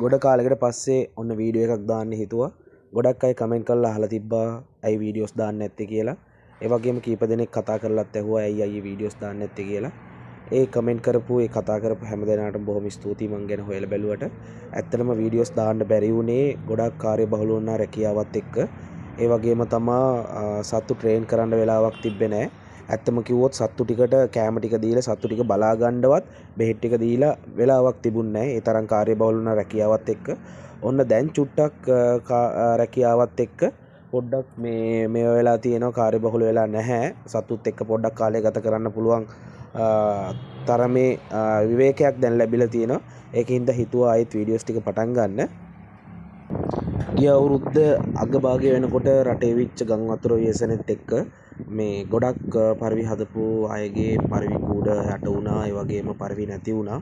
ගොඩ කාලෙකට පස්සේ ඔන්න වීඩියෝ එකක් දාන්න හිතුවා. ගොඩක් අය කමෙන්ට් කරලා අහලා තිබ්බා ඇයි වීඩියෝස් දාන්න නැත්තේ කියලා. ඒ වගේම කීප දෙනෙක් කතා කරලත් ඇහුවා ඇයි අයියේ වීඩියෝස් දාන්න නැත්තේ කියලා. ඒ කමෙන්ට් කරපු ඒ කතා කරපු හැම දෙනාටම බොහොම ස්තුතියි මං ගැන හොයලා බැලුවට. ඇත්තටම වීඩියෝස් දාන්න බැරි වුණේ ගොඩක් කාර්යබහුල වුණා රැකියාවත් එක්ක. ඒ වගේම තමා සත්තු ට්‍රේන් කරන්න වෙලාවක් තිබ්බේ නැහැ. ඇත්තම කිව්වොත් සත්තු ටිකට කෑම ටික දීලා සත්තු ටික බලා ගන්නවත් බෙහෙත් ටික දීලා වෙලාවක් තිබුණේ නැහැ. ඒ තරම් කාර්යබහුල වුණා රැකියාවත් එක්ක. ඔන්න දැන් චුට්ටක් රැකියාවත් එක්ක පොඩ්ඩක් මේ වෙලා තියෙනවා කාර්යබහුල වෙලා නැහැ. සතුත් එක්ක පොඩ්ඩක් කාලය ගත කරන්න පුළුවන් තරමේ විවේකයක් දැන් ලැබිලා තියෙනවා. ඒකින්ද හිතුවා ආයෙත් වීඩියෝස් ටික පටන් ගන්න. ගිය අවුරුද්ද අගභාගය වෙනකොට රටේ විච්ච ගම් වතුර ව්‍යසනෙත් එක්ක මේ ගොඩක් පරිවි හදපු අයගේ පරිවි කූඩ යට වුණා. ඒ වගේම පරිවි නැති වුණා.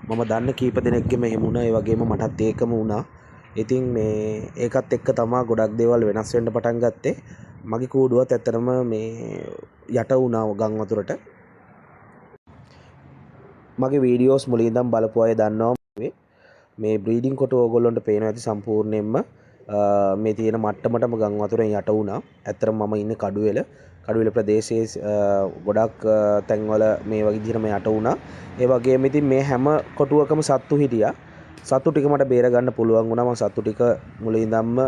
මම දන්න කීප දෙනෙක්ගෙම එහෙම වුණා. ඒ වගේම මටත් ඒකම වුණා. ඉතින් මේ ඒකත් එක්ක තමා ගොඩක් දේවල් වෙනස් වෙන්න පටන් ගත්තේ. මගේ කූඩුවත් ඇත්තටම මේ යට වුණා ගම් වතුරට. මගේ වීඩියෝස් මුලින් ඉඳන් බලපු අය දන්නවා මේ බ්‍රීඩින් කොට ඕගොල්ලන්ට පේනවා ඇති සම්පූර්ණයෙන්ම මේ තියෙන මට්ටමටම ගම් වතුරෙන් යට වුණා. ඇත්තටම මම ඉන්නේ කඩුවෙල ප්‍රදේශයේ ගොඩක් තැන්වල මේ වගේ විදිහටම යට වුණා. ඒ වගේම ඉතින් මේ හැම කොටුවකම සත්තු හිටියා. සත්තු ටික මට බේර ගන්න පුළුවන් වුණා. මම සත්තු ටික මුලින් ඉඳන්ම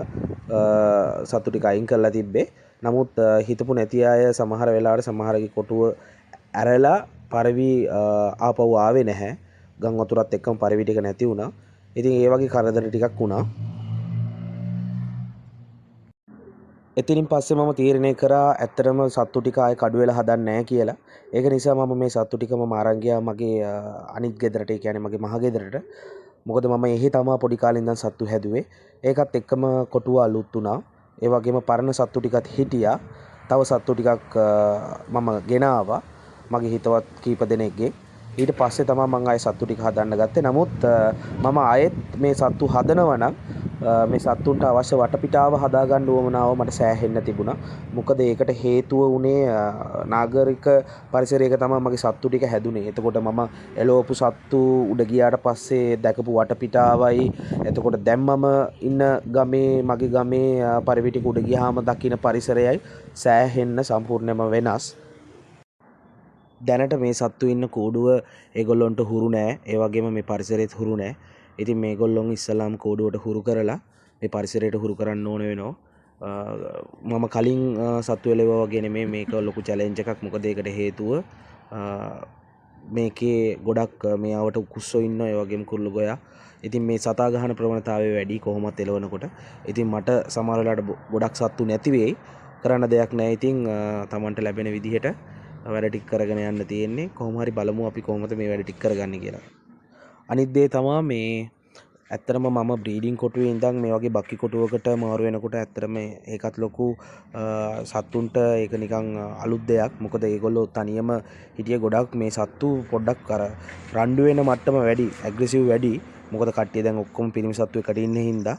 සත්තු ටික අයින් කරලා තිබ්බේ. නමුත් හිතපු නැති අය සමහර වෙලාවට සමහරගේ කොටුව ඇරලා පරිවි ආපහු ආවේ නැහැ. ගම් වතුරත් එක්කම පරිවි ටික නැති වුණා. ඉතින් ඒ වගේ කරදර ටිකක් වුණා. එතනින් පස්සේ මම තීරණය කරා ඇත්තටම සත්තු ටික ආයේ කඩුවෙල හදන්නේ නැහැ කියලා. ඒක නිසා මම මේ සත්තු ටික මම අරන් ගියා මගේ අනිත් ගෙදරට, ඒ කියන්නේ මගේ මහ ගෙදරට. මොකද මම එහි තමා පොඩි කාලේ ඉඳන් සත්තු හැදුවේ. ඒකත් එක්කම කොටුව අලුත් වුණා. ඒ වගේම පරණ සත්තු ටිකත් හිටියා. තව සත්තු ටිකක් මම ගෙනාවා මගේ හිතවත් කීප දෙනෙක්ගේ. ඊට පස්සේ තමයි මම ආයේ සත්තු ටික හදන්න ගත්තේ. නමුත් මම ආයෙත් මේ සත්තු හදනවා නම් මේ සත්තුන්ට අවශ්‍ය වටපිටාව හදාගන්න උවමනාව මට සෑහෙන්න තිබුණා. මොකද ඒකට හේතුව උනේ නාගරික පරිසරයක තමයි මගේ සත්තු ටික හැදුනේ. එතකොට මම එළවපු සත්තු උඩ ගියාට පස්සේ දැකපු වටපිටාවයි, එතකොට දැන් මම ඉන්න ගමේ මගේ ගමේ පරිවි ටික උඩ ගියාම දකින්න පරිසරයයි සෑහෙන්න සම්පූර්ණයෙන්ම වෙනස්. දැනට මේ සත්තු ඉන්න කූඩුව ඒගොල්ලොන්ට හුරු නෑ. ඒ වගේම මේ පරිසරෙත් හුරු නෑ. ඉතින් මේගොල්ලොන් ඉස්සලාම් කූඩුවට හුරු කරලා මේ පරිසරයට හුරු කරන්න ඕන වෙනවා. මම කලින් සත්තු එලෙවුවා වගේ නෙමෙයි. මේක ලොකු චැලෙන්ජ් එකක්. මොකද ඒකට හේතුව මේකේ ගොඩක් මෙයාවට කුස්සෝ ඉන්නවා. ඒ වගේම කුරුළු ගෝයා. ඉතින් මේ සතා ගහන ප්‍රවණතාවය වැඩි කොහොමත් එලවනකොට. ඉතින් මට සමහර වෙලාවට ගොඩක් සත්තු නැති වෙයි. කරන්න දෙයක් නැහැ. ඉතින් Tamanට ලැබෙන විදිහට වැඩ ටික කරගෙන යන්න තියෙන්නේ. කොහොම හරි බලමු අපි කොහොමද මේ වැඩ ටික කරගන්නේ කියලා. අනිත් දේ තමයි මේ ඇත්තටම මම බ්‍රීඩින් කොටුවේ ඉඳන් මේ වගේ බක්කි කොටුවකට මාරු වෙනකොට ඇත්තටම ඒකත් ලොකු සත්තුන්ට ඒක නිකන් අලුත් දෙයක්. මොකද ඒගොල්ලෝ තනියම හිටිය ගොඩක් මේ සත්තු පොඩ්ඩක් අර රණ්ඩු වෙන මට්ටම වැඩි, ඇග්‍රෙසිව් වැඩි. මොකද කට්ටිය දැන් ඔක්කොම පිරිමි සත්තු එකට ඉන්නේ හින්දා.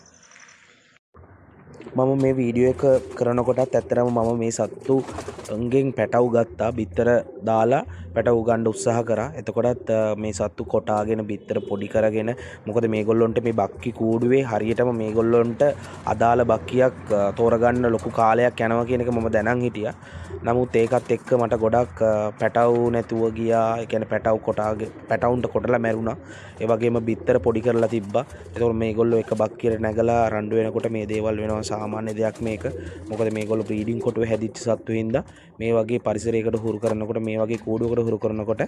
මම මේ වීඩියෝ එක කරනකොටත් ඇත්තටම මම මේ සත්තුන්ගෙන් පැටව් ගත්තා. බිත්තර දාලා පැටව් ගන්න උත්සාහ කරා. එතකොටත් මේ සත්තු කොටාගෙන බිත්තර පොඩි කරගෙන, මොකද මේගොල්ලොන්ට මේ බක්කි කූඩුවේ හරියටම මේගොල්ලොන්ට අදාළ බක්කියක් තෝරගන්න ලොකු කාලයක් යනවා කියන එක මම දැනන් හිටියා. නමුත් ඒකත් එක්ක මට ගොඩක් පැටව් නැතුව ගියා. ඒ කියන්නේ පැටවුන්ට කොටලා මැරුණා. ඒ වගේම බිත්තර පොඩි කරලා තිබ්බා. ඒතකොට මේගොල්ලෝ එක බක්කියට නැගලා රණ්ඩු වෙනකොට මේ දේවල් වෙනවා. සාමාන්‍ය දෙයක් මේක. මොකද මේගොල්ලෝ බ්‍රීඩින් කොටුවේ හැදිච්ච සත්තු හින්දා මේ වගේ පරිසරයකට හුරු කරනකොට, මේ වගේ කූඩුවකට හුරු කරනකොට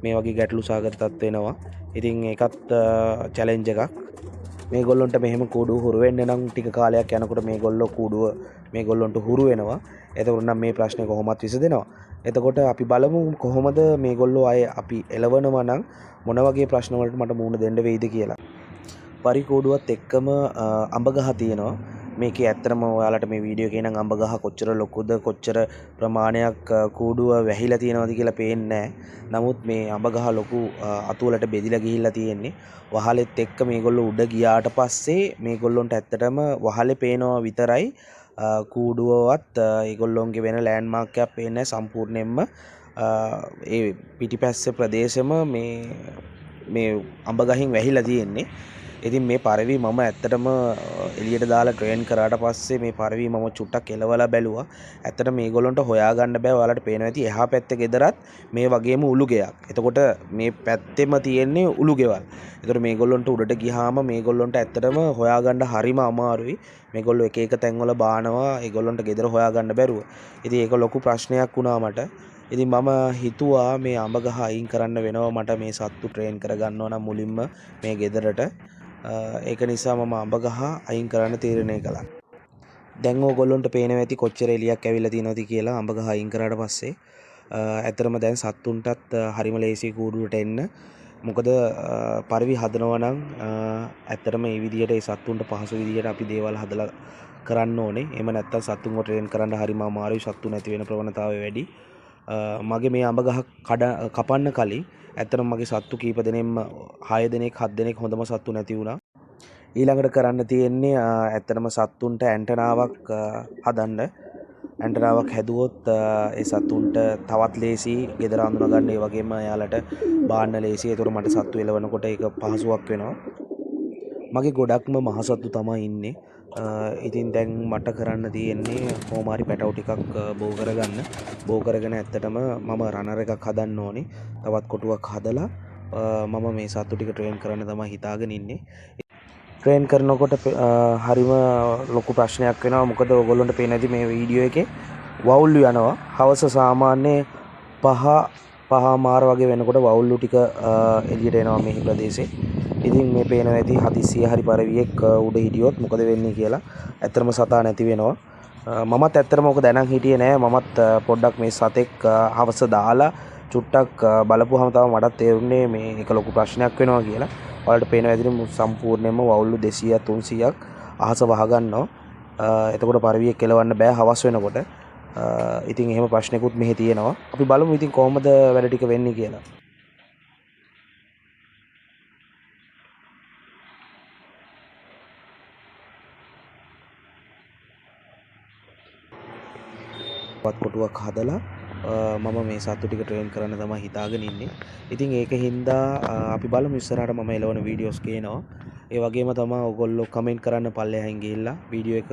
මේ වගේ ගැටලු සාගත තත්ත්ව වෙනවා. ඉතින් ඒකත් චැලෙන්ජ් එකක්. මේගොල්ලොන්ට මෙහෙම කූඩුව හුරු වෙන්න නම් ටික කාලයක් යනකොට මේගොල්ලෝ කූඩුව මේගොල්ලොන්ට හුරු වෙනවා. එතකොට නම් මේ ප්‍රශ්නේ කොහොමත් විසඳෙනවා. එතකොට අපි බලමු කොහොමද මේගොල්ලෝ අය අපි එලවනවා නම් මොන වගේ ප්‍රශ්න වලට මට මුහුණ දෙන්න වෙයිද කියලා. පරිකෝඩුවත් එක්කම අඹ ගහ තියෙනවා. මේකේ ඇත්තටම ඔයාලට මේ වීඩියෝ එකේ නම් අඹ ගහ කොච්චර ලොකුද, කොච්චර ප්‍රමාණයක් කූඩුව වැහිලා තියෙනවද කියලා පේන්නේ නැහැ. නමුත් මේ අඹ ගහ ලොකු අතු වලට බෙදිලා ගිහිල්ලා තියෙන්නේ. වහලෙත් එක්ක මේගොල්ලෝ උඩ ගියාට පස්සේ මේගොල්ලොන්ට ඇත්තටම වහලේ පේනවා විතරයි. කූඩුවවත් ඒගොල්ලොන්ගේ වෙන ලෑන්ඩ්මාර්ක් එකක් පේන්නේ සම්පූර්ණයෙන්ම ඒ පිටිපස්සේ ප්‍රදේශෙම මේ අඹ ගහින් වැහිලා තියෙන්නේ. ඉතින් මේ පරිවි මම ඇත්තටම එළියට දාලා ට්‍රේන් කරාට පස්සේ මේ පරිවි මම චුට්ටක් එලවලා බැලුවා. ඇත්තට මේගොල්ලන්ට හොයාගන්න බෑ. ඔයාලට පේනවා ඇති එහා පැත්තේ ගෙදරත් මේ වගේම උළු ගෙයක්. එතකොට මේ පැත්තෙම තියෙන්නේ උළු ගෙවල්. එතකොට මේගොල්ලන්ට උඩට ගියාම මේගොල්ලන්ට ඇත්තටම හොයාගන්න හරිම අමාරුයි. මේගොල්ලෝ එක එක තැන්වල බානවා. ඒගොල්ලන්ට ගෙදර හොයාගන්න බැරුව. ඉතින් ඒක ලොකු ප්‍රශ්නයක් වුණා මට. ඉතින් මම හිතුවා මේ අඹ ගහ අයින් කරන්න වෙනවා මට මේ සත්තු ට්‍රේන් කරගන්න ඕන මුලින්ම මේ ගෙදරට. ඒක නිසා මම අඹ ගහ අයින් කරන්න තීරණය කළා. දැන් ඕගොල්ලන්ට පේනවා ඇති කොච්චර එලියක් ඇවිල්ලා තියෙනවද කියලා අඹ ගහ අයින් කරාට පස්සේ. ඇත්තටම දැන් සත්තුන්ටත් හරිම ලේසි කූඩුවට එන්න. මොකද පරිවි හදනවා නම් ඇත්තටම මේ විදියට ඒ සත්තුන්ට පහසු විදියට අපි දේවල් හදලා කරන්න ඕනේ. එහෙම නැත්නම් සත්තුන්ව ට්‍රේන් කරන්න හරිම අමාරුයි. සත්තු නැති වෙන ප්‍රවණතාවය වැඩි. මගේ මේ අඹ ගහ කපන්න කලින් ඇත්තටම මගේ සත්තු කීප දෙනෙක්ම 6 දෙනෙක් 7 දෙනෙක් හොඳම සත්තු නැති වුණා. ඊළඟට කරන්න තියෙන්නේ ඇත්තටම සත්තුන්ට ඇන්ටනාවක් හදන්න. ඇන්ටනාවක් හැදුවොත් ඒ සත්තුන්ට තවත් ලේසි ගෙදර අඳුනගන්න. ඒ වගේම එයාලට බාන්න ලේසි. ඒතකොට මට සත්තු එලවනකොට ඒක පහසුවක් වෙනවා. මගේ ගොඩක්ම මහ සත්තු තමයි ඉන්නේ. ඉතින් දැන් මට කරන්න තියෙන්නේ කොහොම හරි පැටව ටිකක් බෝ කරගන්න. බෝ කරගෙන ඇත්තටම මම රනර් එකක් හදන්න ඕනේ. තවත් කොටුවක් හදලා මම මේ සත්තු ටික ට්‍රේන් කරන්න තමයි හිතාගෙන ඉන්නේ. ට්‍රේන් කරනකොට හරිම ලොකු ප්‍රශ්නයක් වෙනවා. මොකද ඔයගොල්ලන්ට පේන්නේ නැති මේ වීඩියෝ එකේ වවුල්ලු යනවා. හවස සාමාන්‍ය 5:00 වගේ වෙනකොට වවුල්ලු ටික එළියට එනවා මේ ප්‍රදේශේ. ඉතින් මේ පේනවා ඇති හදිස්සිය හරි පරිවියෙක් උඩ හිටියොත් මොකද වෙන්නේ කියලා. ඇත්තටම සතා නැති වෙනවා. මමත් ඇත්තටම ඔක දැනන් හිටියේ නෑ. මමත් පොඩ්ඩක් මේ සතෙක් හවස දාලා චුට්ටක් බලපුවාම තමයි මටත් තේරුනේ මේ එක ලොකු ප්‍රශ්නයක් වෙනවා කියලා. ඔයාලට පේනවා ඇතිනේ සම්පූර්ණයෙන්ම වවුල්ලු 200ක් 300ක් අහස වහගන්නවා. එතකොට පරිවියෙක් කෙලවන්න බෑ හවස් වෙනකොට. ඉතින් එහෙම ප්‍රශ්නකුත් මෙහි තියෙනවා. අපි බලමු ඉතින් කොහොමද වැඩ ටික වෙන්නේ කියලා. වත් කොටුවක් හදලා මම මේ සත්තු ටික ට්‍රේන් කරන්න තමයි හිතාගෙන ඉන්නේ. ඉතින් ඒක හින්දා අපි බලමු ඉස්සරහට මම එලවන වීඩියෝස් ගේනවා. ඒ වගේම තමයි ඔයගොල්ලෝ කමෙන්ට් කරන්න පල්ලෙහායින් ගිහිල්ලා වීඩියෝ එක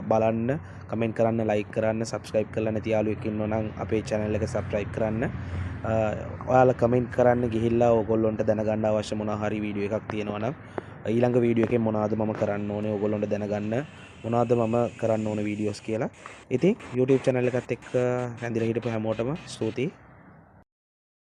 බලන්න, කමෙන්ට් කරන්න, ලයික් කරන්න, සබ්ස්ක්‍රයිබ් කරලා නැති යාළුවෙක් ඉන්නවා නම් අපේ channel එක සබ්ස්ක්‍රයිබ් කරන්න. ඔයාලා කමෙන්ට් කරන්න ගිහිල්ලා ඔයගොල්ලන්ට දැනගන්න අවශ්‍ය මොනවා හරි වීඩියෝ එකක් තියෙනවා නම් ඊළඟ වීඩියෝ එකේ මොනවද මම කරන්න ඕනේ ඔයගොල්ලන්ට දැනගන්න මොනවද මම කරන්න ඕන වීඩියෝස් කියලා. ඉතින් YouTube channel එකත් එක්ක රැඳිලා හිටපු හැමෝටම ස්තුතියි.